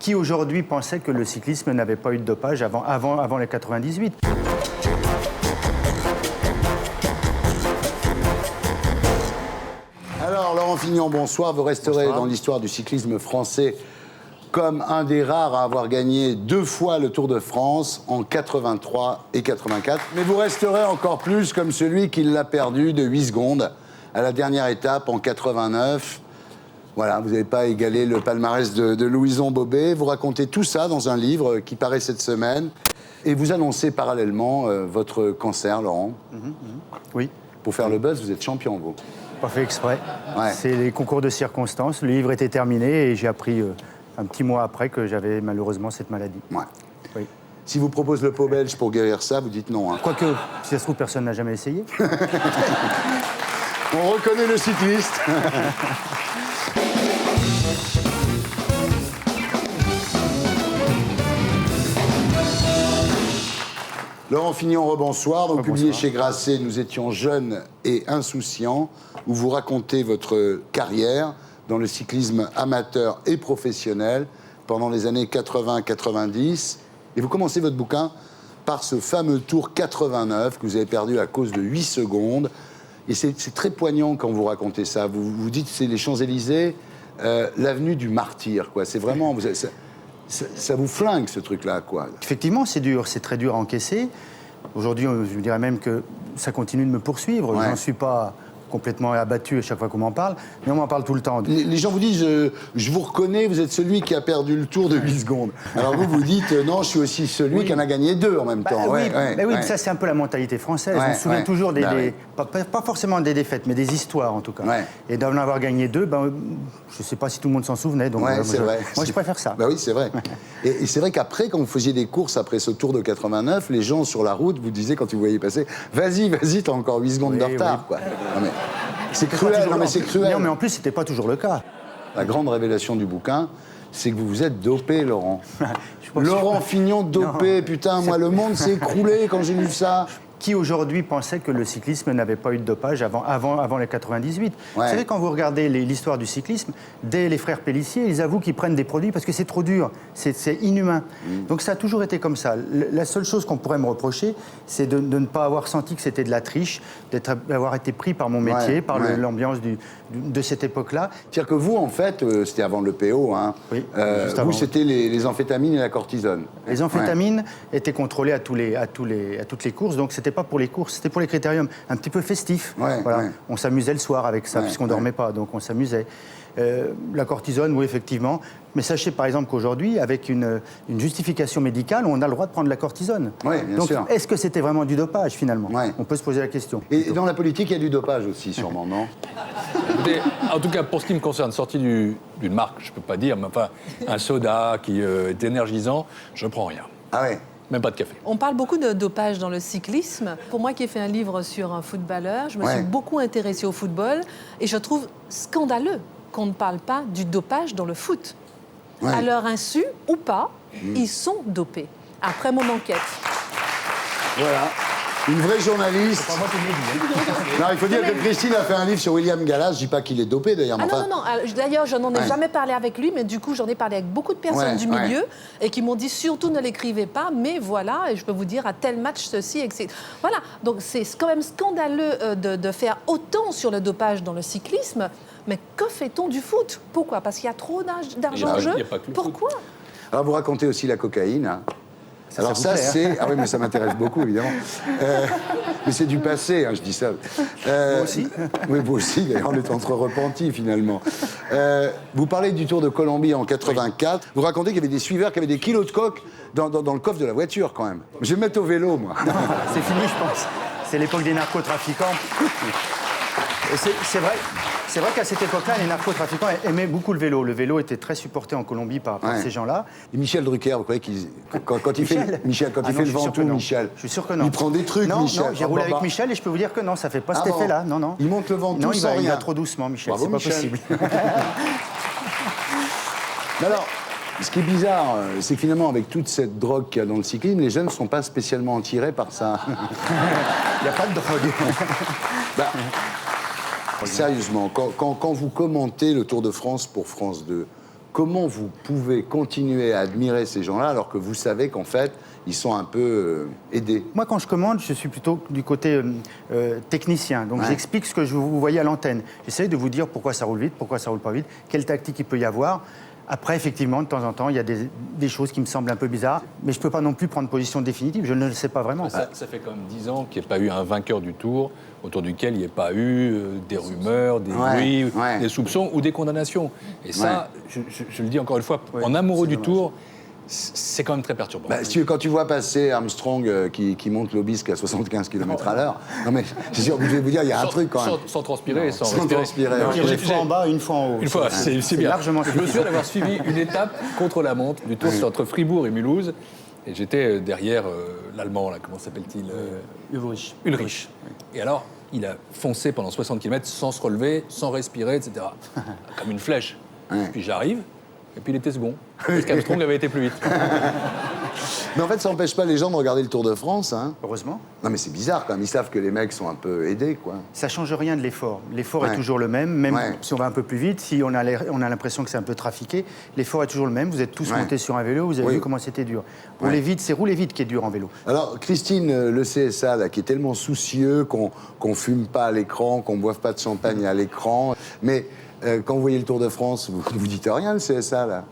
Qui aujourd'hui pensait que le cyclisme n'avait pas eu de dopage avant les 98 ? Alors, Laurent Fignon, bonsoir. Vous resterez dans l'histoire du cyclisme français comme un des rares à avoir gagné 2 fois le Tour de France, en 83 et 84. Mais vous resterez encore plus comme celui qui l'a perdu de 8 secondes à la dernière étape en 89. Voilà, vous n'avez pas égalé le palmarès de Louison Bobet. Vous racontez tout ça dans un livre qui paraît cette semaine. Et vous annoncez parallèlement votre cancer, Laurent. Oui. Pour faire le buzz, vous êtes champion, vous. Pas fait exprès. Ouais. C'est les concours de circonstances. Le livre était terminé et j'ai appris un petit mois après que j'avais malheureusement cette maladie. Ouais. Oui. Si vous propose le pot belge pour guérir ça, vous dites non. Hein. Quoique, si ça se trouve, personne n'a jamais essayé. On reconnaît le cycliste. Laurent Fignon, rebonsoir. Donc, publié chez Grasset, Nous étions jeunes et insouciants, où vous racontez votre carrière dans le cyclisme amateur et professionnel pendant les années 80-90. Et vous commencez votre bouquin par ce fameux Tour 89 que vous avez perdu à cause de 8 secondes. Et c'est très poignant quand vous racontez ça. Vous vous dites que c'est les Champs-Élysées, l'avenue du martyr, quoi. C'est vraiment... Ça vous flingue, ce truc-là, quoi. Effectivement, c'est dur, c'est très dur à encaisser. Aujourd'hui, je dirais même que ça continue de me poursuivre. Ouais. Je n'en suis pas complètement abattu à chaque fois qu'on m'en parle, mais on m'en parle tout le temps. Les gens vous disent je vous reconnais, vous êtes celui qui a perdu le Tour de 8 secondes. Alors vous dit non, je suis aussi celui qui en a gagné 2 en même temps. Oui, ça c'est un peu la mentalité française. On se souvient toujours pas forcément des défaites, mais des histoires en tout cas. Ouais. Et d'en avoir gagné 2, je ne sais pas si tout le monde s'en souvenait. Donc c'est vrai. Moi je préfère ça. Bah oui, c'est vrai. Et c'est vrai qu'après, quand vous faisiez des courses après ce Tour de 89, les gens sur la route vous disaient quand ils vous voyaient passer, vas-y, t'as encore 8 secondes de retard, quoi. Non, mais c'est cruel, c'est cruel. Non, mais en plus, c'était pas toujours le cas. La grande révélation du bouquin, c'est que vous vous êtes dopé, Laurent. Laurent Fignon dopé, putain, moi, le monde s'est écroulé quand j'ai lu ça. Qui aujourd'hui pensait que le cyclisme n'avait pas eu de dopage avant les 98 Vous savez, quand vous regardez l'histoire du cyclisme, dès les frères Pélissier, ils avouent qu'ils prennent des produits parce que c'est trop dur, c'est inhumain. Donc ça a toujours été comme ça. La seule chose qu'on pourrait me reprocher, c'est de ne pas avoir senti que c'était de la triche, d'avoir été pris par mon métier, par l'ambiance de cette époque-là. C'est-à-dire que vous, en fait, c'était avant le PO, hein, vous, c'était les amphétamines et la cortisone. Les amphétamines étaient contrôlées à toutes les courses, donc c'était pas pour les courses, c'était pour les critériums, un petit peu festif. On s'amusait le soir avec ça, puisqu'on dormait pas, donc on s'amusait. La cortisone, oui, effectivement. Mais sachez par exemple qu'aujourd'hui, avec une justification médicale, on a le droit de prendre la cortisone. Donc, est-ce que c'était vraiment du dopage, finalement ? On peut se poser la question. Et dans la politique, il y a du dopage aussi, sûrement, non ? En tout cas, pour ce qui me concerne, sorti d'une marque, je peux pas dire, mais enfin, un soda qui est énergisant, je prends rien. Ah ouais ? Même pas de café. On parle beaucoup de dopage dans le cyclisme. Pour moi qui ai fait un livre sur un footballeur, je me suis beaucoup intéressée au football et je trouve scandaleux qu'on ne parle pas du dopage dans le foot. À leur insu ou pas, ils sont dopés. Après mon enquête. Voilà. Une vraie journaliste. C'est pas moi qui l'ai dit. Non, il faut dire que Christine a fait un livre sur William Gallas. Je dis pas qu'il est dopé d'ailleurs. Non. D'ailleurs, je n'en ai jamais parlé avec lui, mais du coup, j'en ai parlé avec beaucoup de personnes du milieu et qui m'ont dit surtout ne l'écrivez pas, mais voilà, et je peux vous dire à tel match ceci, etc. Voilà. Donc c'est quand même scandaleux de faire autant sur le dopage dans le cyclisme. Mais que fait-on du foot ? Pourquoi ? Parce qu'il y a trop d'argent en jeu ? Pourquoi ? Alors vous racontez aussi la cocaïne. Hein. Alors ça c'est... Ah oui, mais ça m'intéresse beaucoup, évidemment. Mais c'est du passé, hein, je dis ça. Moi aussi. Oui, vous aussi, d'ailleurs, on est entre repentis, finalement. Vous parlez du Tour de Colombie en 84. Vous racontez qu'il y avait des suiveurs qui avaient des kilos de coke dans le coffre de la voiture, quand même. Je vais me mettre au vélo, moi. Non, c'est fini, je pense. C'est l'époque des narcotrafiquants. Et c'est vrai qu'à cette époque-là, les narcotrafiquants aimaient beaucoup le vélo. Le vélo était très supporté en Colombie par ces gens-là. Et Michel Drucker, vous croyez qu'il... Quand il fait le Ventoux, Michel... Je suis sûr que non. Il prend des trucs, Michel. Non, j'ai roulé avec Michel et je peux vous dire que non, ça fait pas cet effet-là. Non. Il monte le Ventoux sans rien. Non, il va trop doucement, Michel. Bravo, c'est pas Michel. possible. Mais alors, ce qui est bizarre, c'est que finalement, avec toute cette drogue qu'il y a dans le cyclisme, les jeunes ne sont pas spécialement attirés par ça. Il n'y a pas de drogue. Sérieusement, quand vous commentez le Tour de France pour France 2, comment vous pouvez continuer à admirer ces gens-là alors que vous savez qu'en fait, ils sont un peu aidés? Moi, quand je commande, je suis plutôt du côté technicien. Donc, j'explique ce que vous voyez à l'antenne. J'essaie de vous dire pourquoi ça roule vite, pourquoi ça roule pas vite, quelle tactique il peut y avoir. Après, effectivement, de temps en temps, il y a des choses qui me semblent un peu bizarres, mais je ne peux pas non plus prendre position définitive, je ne le sais pas vraiment. Ça fait quand même 10 ans qu'il n'y ait pas eu un vainqueur du Tour autour duquel il n'y ait pas eu des rumeurs, des bruits, des soupçons ou des condamnations. Et ça, je le dis encore une fois, en amoureux du Tour, c'est quand même très perturbant. Quand tu vois passer Armstrong qui monte l'obisque à 75 km/h, non mais je suis sûr, je vais vous dire, il y a un truc quand même. Sans transpirer, sans transpirer. Une fois en bas, une fois en haut. Une fois, c'est bien. Largement je me souviens d'avoir suivi une étape contre la montre du Tour, c'est entre Fribourg et Mulhouse. Et j'étais derrière l'Allemand, là, comment s'appelle-t-il Ulrich. Ulrich. Et alors, il a foncé pendant 60 km sans se relever, sans respirer, etc. Comme une flèche. Puis j'arrive, et puis il était second. Parce qu'Armstrong avait été plus vite. Mais en fait, ça n'empêche pas les gens de regarder le Tour de France. Hein. Heureusement. Non, mais c'est bizarre quand même. Ils savent que les mecs sont un peu aidés, quoi. Ça ne change rien de l'effort. L'effort est toujours le même si on va un peu plus vite, si on a l'impression que c'est un peu trafiqué, l'effort est toujours le même. Vous êtes tous montés sur un vélo, vous avez vu comment c'était dur. Rouler vite, c'est rouler vite qui est dur en vélo. Alors, Christine, le CSA, là, qui est tellement soucieux qu'on ne fume pas à l'écran, qu'on ne boive pas de champagne à l'écran, mais quand vous voyez le Tour de France, vous ne dites rien, le CSA, là?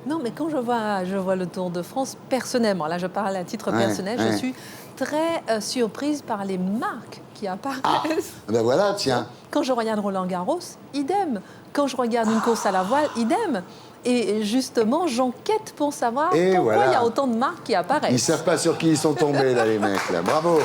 Non, mais quand je vois le Tour de France, personnellement, là je parle à titre personnel, je suis très surprise par les marques qui apparaissent. Ben voilà, tiens. Quand je regarde Roland Garros, idem. Quand je regarde une course à la voile, idem. Et justement, j'enquête pour savoir pourquoi il y a autant de marques qui apparaissent. Ils ne savent pas sur qui ils sont tombés, là, les mecs. Là. Bravo.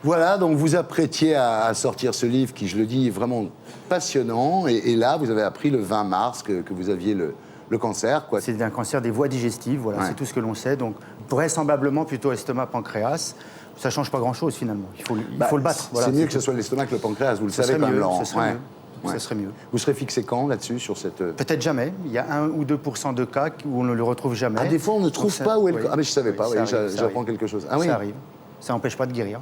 Voilà, donc vous apprêtiez à sortir ce livre qui, je le dis, est vraiment passionnant. Et là, vous avez appris le 20 mars que vous aviez le cancer. Quoi. C'est un cancer des voies digestives, voilà, c'est tout ce que l'on sait. Donc, vraisemblablement, plutôt estomac-pancréas. Ça ne change pas grand-chose, finalement. Il faut le battre. Voilà, c'est mieux que ce soit l'estomac que le pancréas, vous le savez quand même, Laurent. Ça serait mieux. Vous serez fixé quand, là-dessus, sur cette... Peut-être jamais. Il y a 1 ou 2% de cas où on ne le retrouve jamais. Ah, des fois, on ne trouve pas où est le... Ah, mais je ne savais pas, j'apprends quelque chose. Ah, oui. Ça arrive. Ça n'empêche pas de guérir.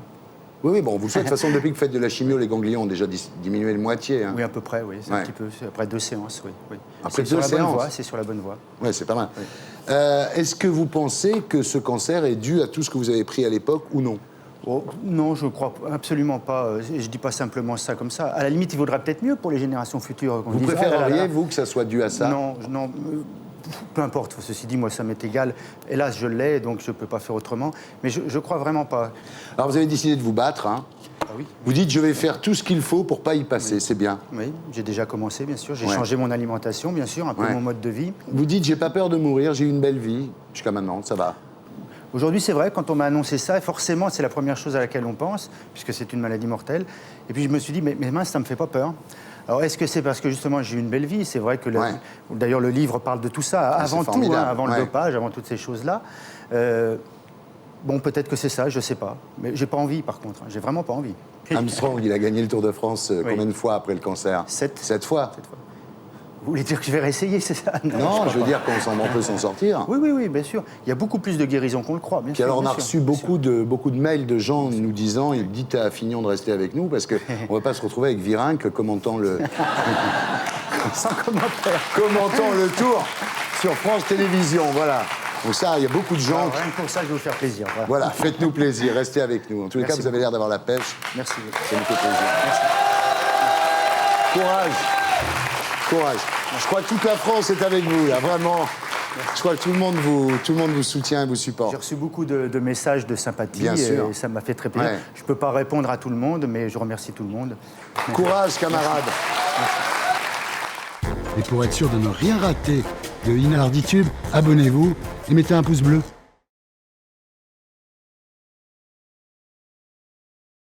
Oui, bon, vous le savez, de toute façon, depuis que vous faites de la chimio, les ganglions ont déjà diminué de moitié. Hein. Oui, à peu près, oui. C'est un petit peu, après 2 séances, oui. Après 2 séances. C'est sur la bonne voie. Oui, c'est pas mal. Oui. Est-ce que vous pensez que ce cancer est dû à tout ce que vous avez pris à l'époque ou non? Non, je ne crois absolument pas. Je ne dis pas simplement ça comme ça. À la limite, il vaudrait peut-être mieux pour les générations futures. Vous préféreriez, vous, que ça soit dû à ça? Non. Peu importe, ceci dit, moi, ça m'est égal. Hélas, je l'ai, donc je ne peux pas faire autrement. Mais je ne crois vraiment pas. Alors, vous avez décidé de vous battre, hein? Ah oui. Vous dites, je vais faire tout ce qu'il faut pour ne pas y passer, c'est bien. Oui, j'ai déjà commencé, bien sûr. J'ai changé mon alimentation, bien sûr, un peu mon mode de vie. Vous dites, j'ai pas peur de mourir, j'ai eu une belle vie. Jusqu'à maintenant, ça va. Aujourd'hui, c'est vrai, quand on m'a annoncé ça, forcément, c'est la première chose à laquelle on pense, puisque c'est une maladie mortelle. Et puis, je me suis dit, mais mince, ça ne me fait pas peur. Alors, est-ce que c'est parce que, justement, j'ai eu une belle vie? C'est vrai que, d'ailleurs, le livre parle de tout ça, avant tout, avant le dopage, avant toutes ces choses-là. Bon, peut-être que c'est ça, je ne sais pas. Mais j'ai pas envie, par contre. J'ai vraiment pas envie. Armstrong, il a gagné le Tour de France combien de fois après le cancer? 7. 7 fois. Vous voulez dire que je vais réessayer, c'est ça? Non, je veux dire qu'on peut s'en sortir. Oui, bien sûr. Il y a beaucoup plus de guérison qu'on le croit, bien sûr. Alors, on a reçu beaucoup de mails de gens nous disant, dites à Fignon de rester avec nous, parce qu'on ne va pas se retrouver avec Virenque commentant le... Sans commentaire. Commentant le Tour sur France Télévisions, voilà. Donc ça, il y a beaucoup de gens... Alors, rien que pour ça, je vais vous faire plaisir. Voilà, faites-nous plaisir, restez avec nous. En tous les cas, vous avez l'air d'avoir la pêche. Merci. Ça nous fait plaisir. Merci. Courage. Je crois que toute la France est avec vous, là, vraiment. Je crois que tout le monde vous soutient et vous supporte. J'ai reçu beaucoup de messages de sympathie. Bien sûr. Et ça m'a fait très plaisir. Ouais. Je ne peux pas répondre à tout le monde, mais je remercie tout le monde. Courage, camarades. Et pour être sûr de ne rien rater de Inarditube, abonnez-vous et mettez un pouce bleu.